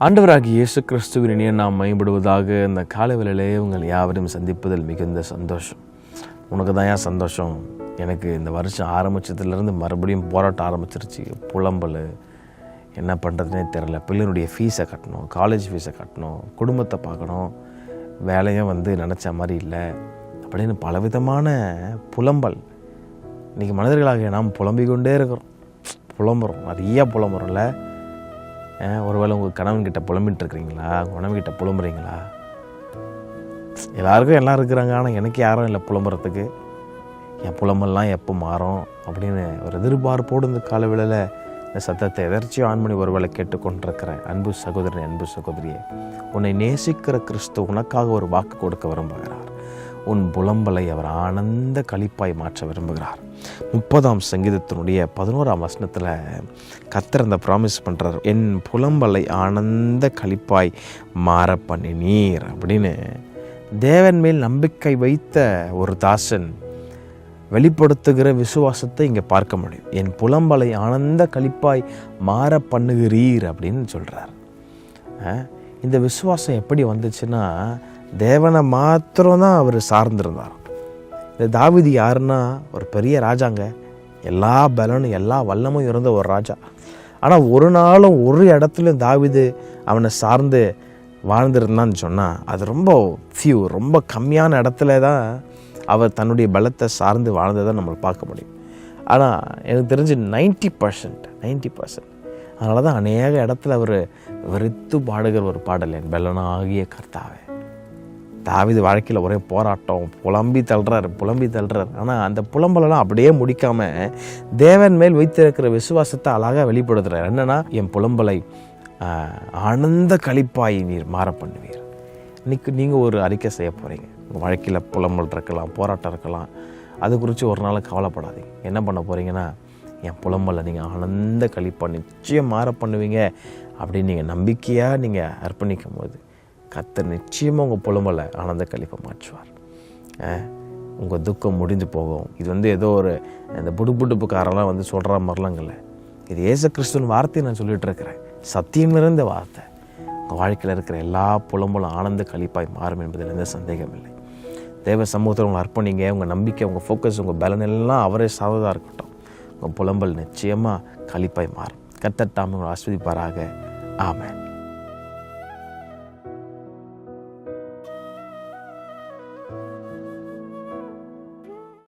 ஆண்டவராகிய இயேசு கிறிஸ்துவின் இனிய நாம் மேம்படுவதாக இந்த காலை வேளையிலே உங்கள் யாவரையும் சந்திப்பதில் மிகுந்த சந்தோஷம். உனக்கு தான் ஏன் சந்தோஷம்? எனக்கு இந்த வருஷம் ஆரம்பித்ததுலேருந்து மறுபடியும் போராட்டம் ஆரம்பிச்சிருச்சு. புலம்பல், என்ன பண்ணுறதுனே தெரில. பிள்ளைகளுடைய ஃபீஸை கட்டணும், காலேஜ் ஃபீஸை கட்டணும், குடும்பத்தை பார்க்கணும், வேலையும் நினச்ச மாதிரி இல்லை அப்படின்னு பலவிதமான புலம்பல். இன்றைக்கி மனிதர்களாக நாம் புலம்பிக்கொண்டே இருக்கிறோம், புலம்புறோம், நிறையா புலம்புறோம்ல. ஒருவேளை உங்கள் கணவன்கிட்ட புலம்பிட்டு இருக்கிறீங்களா? உங்கள் மனைவிக்கிட்ட புலம்புறீங்களா? எல்லாருக்கும் எல்லாம் இருக்கிறாங்க, ஆனால் எனக்கு யாரும் இல்லை புலம்புறதுக்கு. என் புலம்பெல்லாம் எப்போ மாறும் அப்படின்னு ஒரு எதிர்பார்ப்போடு இந்த காலவேளையில் இந்த சத்தத்தை எதர்ச்சியும் ஆண் பண்ணி ஒருவேளை கேட்டுக்கொண்டிருக்கிற அன்பு சகோதரன், அன்பு சகோதரியே, உன்னை நேசிக்கிற கிறிஸ்து உனக்காக ஒரு வாக்கு கொடுக்க விரும்புகிறார். உன் புலம்பலை அவர் ஆனந்த களிப்பாய் மாற்ற விரும்புகிறார். 30ஆம் சங்கீதத்தினுடைய 11ஆம் வசனத்தில் கர்த்தர் அந்த ப்ராமிஸ் பண்ணுறார், என் புலம்பலை ஆனந்த களிப்பாய் மாற பண்ணினீர் அப்படின்னு. தேவன் மேல் நம்பிக்கை வைத்த ஒரு தாசன் வெளிப்படுத்துகிற விசுவாசத்தை இங்கே பார்க்க முடியும். என் புலம்பலை ஆனந்த களிப்பாய் மாற பண்ணுகிறீர் அப்படின்னு சொல்கிறார். இந்த விசுவாசம் எப்படி வந்துச்சுன்னா, தேவனை மாத்திரம்தான் அவர் சார்ந்திருந்தார். இந்த தாவீது யாருன்னா ஒரு பெரிய ராஜாங்க, எல்லா பலனும் எல்லா வல்லமும் இருந்த ஒரு ராஜா. ஆனால் ஒரு நாளும் ஒரு இடத்துலையும் தாவீது அவனை சார்ந்து வாழ்ந்திருந்தான்னு சொன்னால் அது ரொம்ப கம்மியான இடத்துல தான் அவர் தன்னுடைய பலத்தை சார்ந்து வாழ்ந்ததை நம்ம பார்க்க முடியும். ஆனால் எனக்கு தெரிஞ்சு 90%. அதனால தான் அநேக இடத்துல அவர் வெறுத்து பாடுகிற ஒரு பாடல், என் பலனாகிய கர்த்தாவே. தாவீது வாழ்க்கையில் ஒரே போராட்டம், புலம்பி தள்ளுறார். ஆனால் அந்த புலம்பலெல்லாம் அப்படியே முடிக்காமல் தேவன் மேல் வைத்திருக்கிற விசுவாசத்தை அழகாக வெளிப்படுத்துகிறார். என்னென்னா, என் புலம்பலை ஆனந்த களிப்பாய் நீர் மாற பண்ணுவீர். இன்னைக்கு நீங்கள் ஒரு அறிக்கை செய்ய போகிறீங்க. உங்கள் வாழ்க்கையில் புலம்பல் இருக்கலாம், போராட்டம் இருக்கலாம், அது குறித்து ஒரு நாள் கவலைப்படாதீங்க. என்ன பண்ண போகிறீங்கன்னா, என் புலம்பலை நீங்கள் ஆனந்த களிப்பாக நிச்சயம் மாற பண்ணுவீங்க அப்படின்னு நீங்கள் நம்பிக்கையாக நீங்கள் அர்ப்பணிக்கும் போது கர்த்தர் நிச்சயமாக உங்கள் புலம்பலை ஆனந்த களிப்பை மாற்றுவார். உங்கள் துக்கம் முடிந்து போகும். இது ஏதோ ஒரு இந்த புடுப்புக்காரெல்லாம் சொல்கிற மாதிரிலாங்கல்ல. இது இயேசு கிறிஸ்துவின் வார்த்தையை நான் சொல்லிகிட்டு இருக்கிறேன், சத்தியம் நிறைந்த வார்த்தை. உங்கள் வாழ்க்கையில் இருக்கிற எல்லா புலம்பலும் ஆனந்த களிப்பாய் மாறும் என்பதில் எந்த சந்தேகம் இல்லை. தேவ சமூகத்தில் உங்களை அர்ப்பணிங்க. உங்கள் நம்பிக்கை, உங்கள் ஃபோக்கஸ், உங்கள் பலன் எல்லாம் அவரே சார்ந்ததாக இருக்கட்டும். உங்கள் புலம்பல் நிச்சயமாக களிப்பாய் மாறும். கர்த்தர் தாமே உங்களை ஆசீர்வதிப்பாராக. ஆமென்.